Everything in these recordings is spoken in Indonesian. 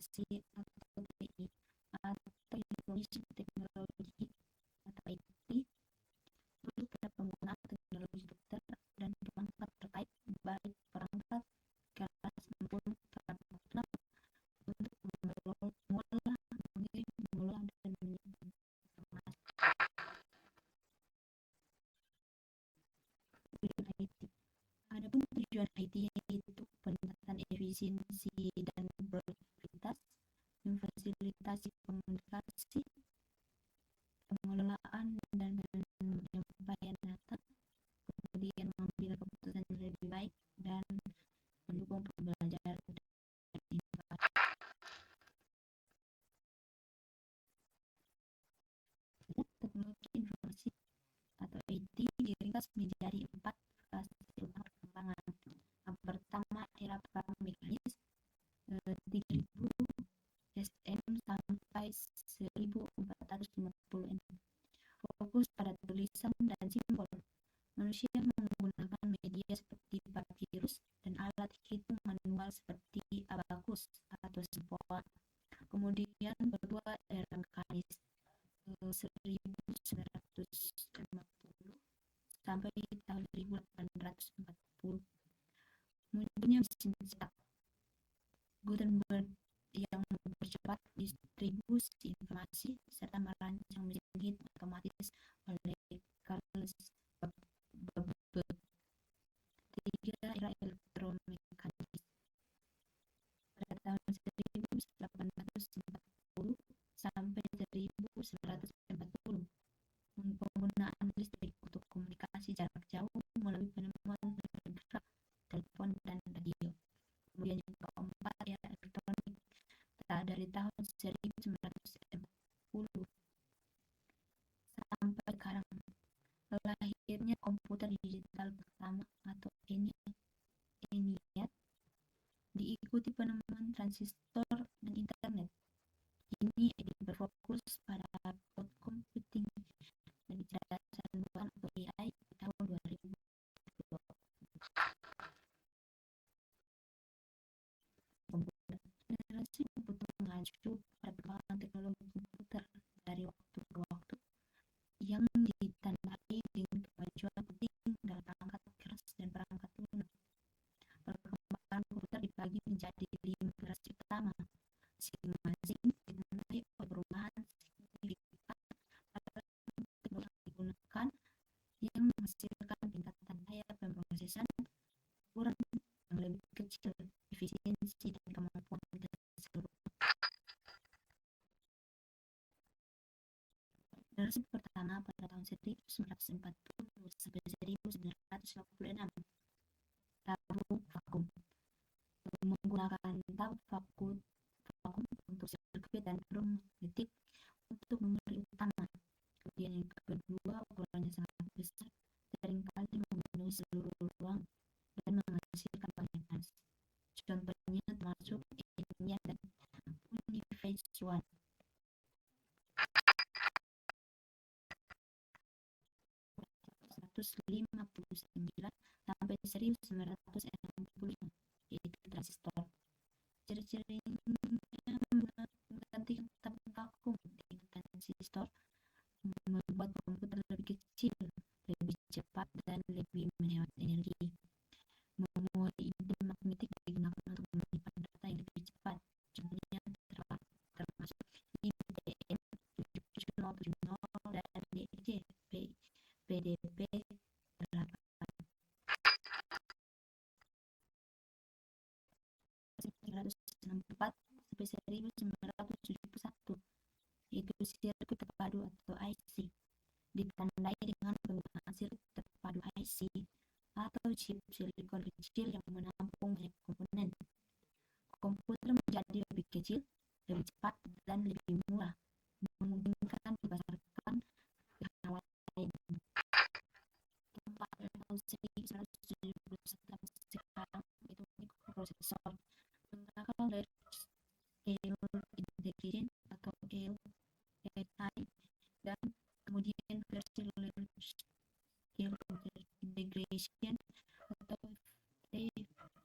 Informasi atau TI, atau Information Technology atau IT, untuk penggunaan teknologi komputer dan perangkat terkait, baik perangkat keras maupun perangkat lunak, untuk mengolah, mengirim, mengolah, dan menyimpan informasi. Tujuan IT. Adapun tujuan IT yaitu peningkatan efisiensi dan produktivitas, memfasilitasi komunikasi, pengelolaan dan penyampaian data, kemudian mengambil keputusan yang lebih baik, dan mendukung pembelajaran dan inovasi. Teknologi informasi atau IT diringkas menjadi 4 fase utama perkembangan. Yang pertama, era pramekanis 3000 SM sampai 1450 M. Fokus pada tulisan dan simbol. Manusia menggunakan media seperti papirus dan alat hitung manual seperti abakus atau sempoa. Kemudian kedua, era mekanis 1950 sampai tahun 1840. Munculnya mesin cetak Gutenberg yang mempercepat distribusi informasi serta merancang mesin jahit otomatis oleh Carl Babbage. Tiga, era elektromekanis pada tahun 1840 sampai 1940. Penggunaan listrik untuk komunikasi jarak jauh melalui penemuan telegraf, telepon, dan radio. Kemudian yang keempat, era elektronik dari tahun 1940 sampai sekarang. Lahirnya komputer digital pertama atau ENIAC, diikuti penemuan transistor dan internet. Ini berfokus pada cloud computing dan kecerdasan buatan atau AI di tahun 2020. Generasi komputer mengacu pada perkembangan teknologi komputer dari waktu ke waktu yang ditandai dengan kemajuan penting dalam perangkat keras dan perangkat lunak. Perkembangan komputer dibagi menjadi 5 generasi utama, masing-masing ditandai oleh perubahan signifikan pada teknologi yang digunakan yang menghasilkan tingkatan daya pemrosesan ukuran yang lebih kecil, efisiensi, dan kemampuan keseluruhan. Generasi pertama pada tahun 1940 sampai 1956. Tabung vakum menggunakan tabung vakum untuk sirkuit dan drum magnetik untuk memori utama. Kemudian yang kedua, ukurannya sangat besar, seringkali memenuhi seluruh ruang dan menghasilkan banyak panas. Contohnya termasuk ENIAC dan Uniphase 1. Sampai 1965, yaitu transistor. Ciri-cirinya menggantikan tabung vakum. Transistor membuat komputer lebih kecil, lebih cepat, dan lebih menghemat energi. Memori magnetik digunakan untuk menyimpan data yang lebih cepat. Contohnya termasuk IBM 7070 dan DEC PDP 8. 1964 sampai 1971, yaitu sirkuit terpadu atau IC, ditandai dengan penggunaan sirkuit terpadu IC atau chip silikon kecil yang menampung banyak komponen. Komputer menjadi lebih kecil, lebih cepat, dan lebih murah, memungkinkan dipasarkan ke halayak lain. Tahun 1971 sekarang itu mikroprosesor menggunakan large scale integration atau LSI, dan kemudian versi large scale integration atau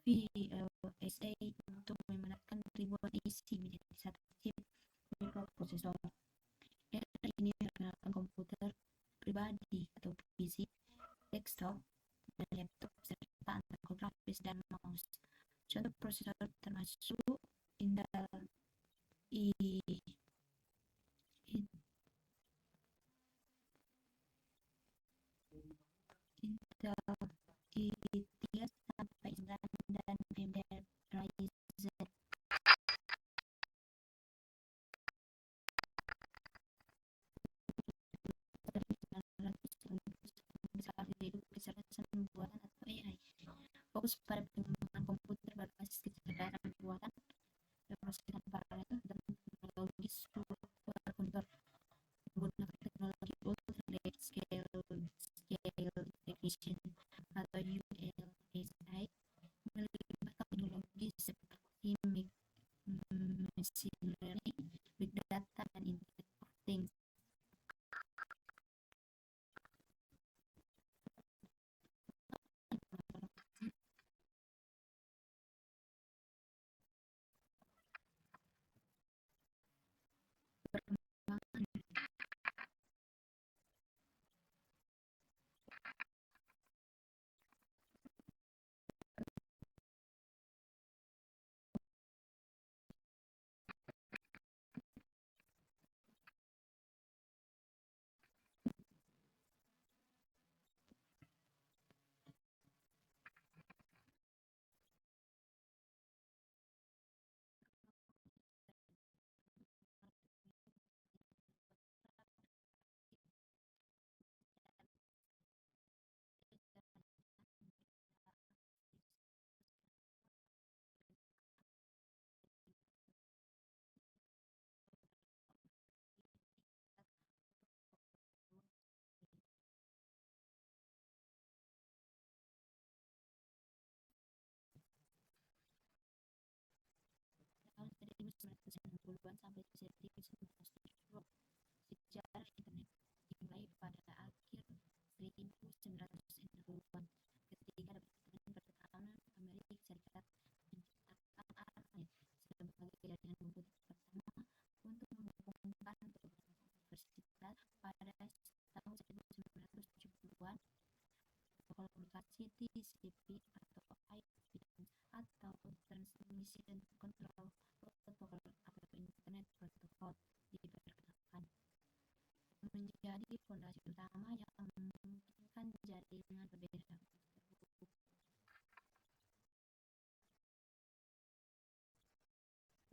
VLSI untuk memanfaatkan ribuan isi menjadi satu chip mikroprosesor. Era ini memperkenalkan komputer pribadi atau PC, desktop, dan laptop serta antarko grafis dan mouse. Contoh prosesor termasuk Intel i Intel i3 sampai 9 dan AMD Ryzen kecerdasan buatan atau AI. Fokus pada pengembangan komputer berbasis kecerdasan buatan, pemrosesan paralel, dan teknologi superkomputer menggunakan teknologi ultra late scale execution atau ULSI, melibatkan teknologi seperti machine learning, big data, dan internet of things. Tahun 1990-an sampai 1970, sejarah internet dimulai pada akhir 1990-an ketika Departemen Pertahanan Amerika Serikat menciptakan ARPANET sebagai jaringan komputer pertama untuk menghubungkan beberapa universitas pada tahun 1970-an. Protokol komunikasi TCP atau IP atau Transmission Control Protocol atau Internet Protocol diperkenalkan, menjadi fondasi utama yang memungkinkan jaringan berbeda terhubung.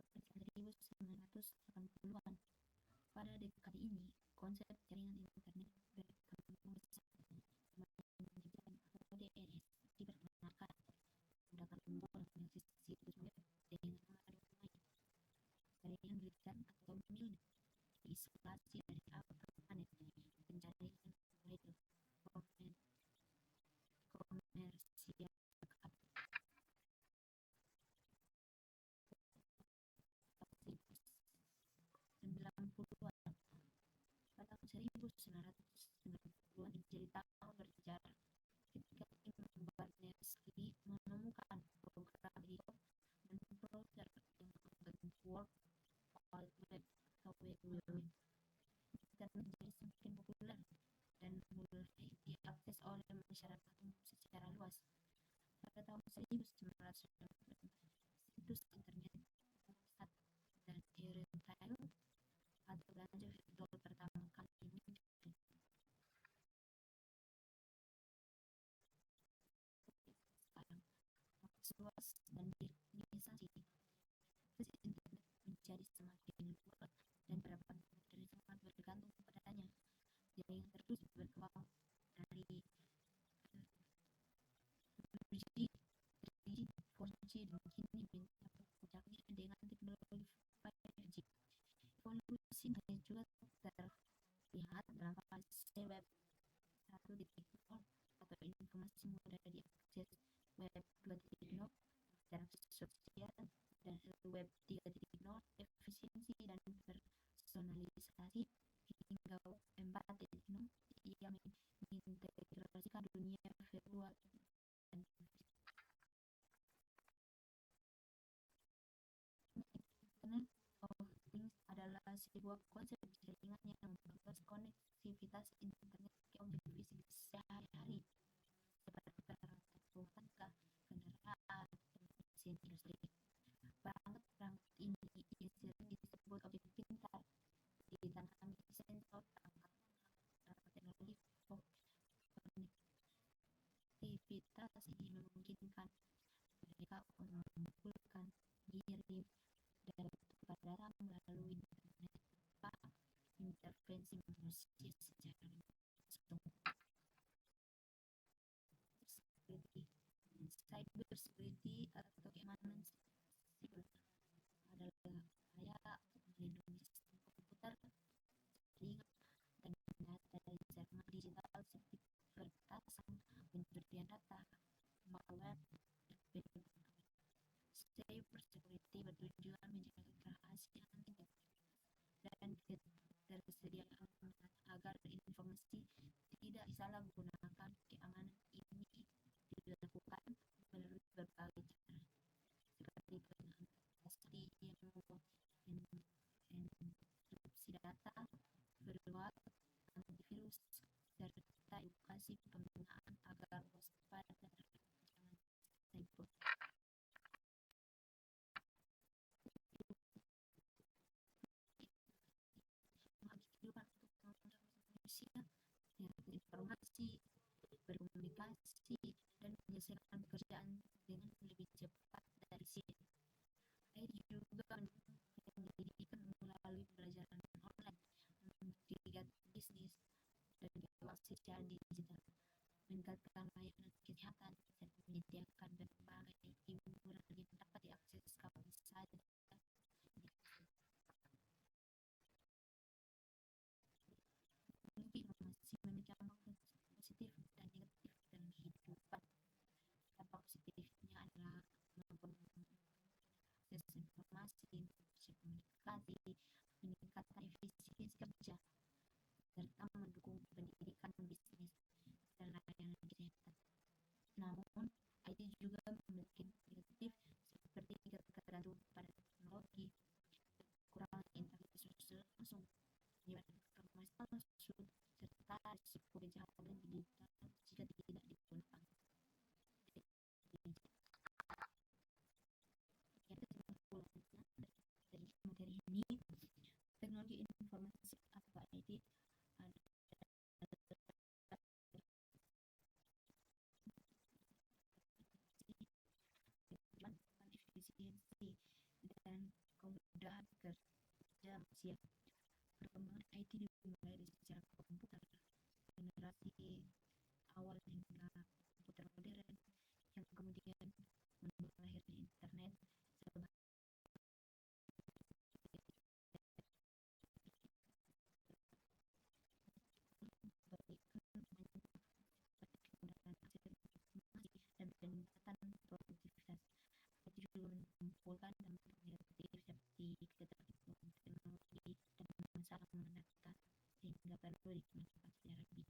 Pada 1980-an, pada dekade ini, konsep jaringan internet berkembang pesat. Atau DNS diperkenalkan, menggunakan tombol koneksi situs web dengan nama domain. Jaringan militer atau MILNET diisolasi dari ARPANET dan jaringan legal komersial dekat. 90-an, pada tahun 1990-an menjadi tahun bersejarah ketika tim Berners-Lee menemukan program editor dan browser yang membentuk World Wide Web atau WWW. Internet menjadi semakin populer dan mulai diakses oleh masyarakat umum secara luas. Pada tahun 1990, situs internet pusat dan e-retail atau belanja virtual pertama kali muncul. Sekarang, akses luas dan digitalisasi, akses internet menjadi semakin luas dan beberapa komputer sangat bergantung padanya. Jaringan terus berkembang dari 2G, 3G, 4G, dan kini mencapai puncaknya dengan teknologi 5G. Evolusi ini juga terlihat dalam fase web 1.0 atau informasi mudah diakses, web 2.0 interaksi sosial, dan web 3.0 efisiensi dan personalisasi, hingga web 4.0 yang mengintegrasikan dunia virtual dan adalah sebuah konsep jaringan yang membahas konektivitas internet ke objek fisik sehari-hari seperti perangkat rumah tangga, kendaraan, dan mesin industri. Perangkat-perangkat ini sering disebut objek pintar, ditanami sensor perangkat teknologi konektivitas ini memungkinkan mereka untuk mengumpulkan, mengirim, dan bertukar data melalui internet tanpa intervensi manusia secara langsung. Cyber security atau keamanan siber adalah upaya melindungi sistem komputer, jaringan, dan data dari serangan digital seperti peretasan, pencurian data, malware, dan penyimpangan. Cyber security bertujuan menjaga kerahasiaan integritas dan ketersediaan agar informasi tidak disalahgunakan. Keamanan ini dilakukan melalui berbagai cara, seperti penggunaan pasti yang enkripsi data, firewall, antivirus, serta edukasi penggunaan agar waspada terhadap ancaman cyber. Kehidupan untuk manusia, informasi, berkomunikasi, dan menyelesaikan pekerjaan dengan lebih cepat dari sini. AI juga mendidikan melalui pelajaran online, mengkreat bisnis, dan beroperasi secara digital, meningkatkan layanan kesehatan, dan menyediakan berbagai hiburan yang dapat diakses kapan saja. Teknologi informasi memiliki dampak positif dan negatif dalam kehidupan. Dampak positifnya adalah akses informasi, komunikasi, meningkatkan efisiensi kerja, serta mendukung pendidikan, bisnis, dan layanan kesehatan. Namun, IT juga memiliki negatif seperti ketergantungan pada teknologi, kekurangan interaksi langsung, penyebaran informasi palsu, serta risiko kejahatan digital jika tidak digunakan. Dari materi ini, teknologi informasi atau IT efisiensi dan kemudahan kerja manusia. Perkembangan IT dimulai dari sejarah komputer generasi awal hingga komputer modern yang kemudian mendukung lahirnya internet sebagai dan peningkatan produktivitas. IT juga mengumpulkan dampak negatif seperti ketergantungan teknologi dan masalah mengenai data sehingga perlu dikembangkan secara bijak.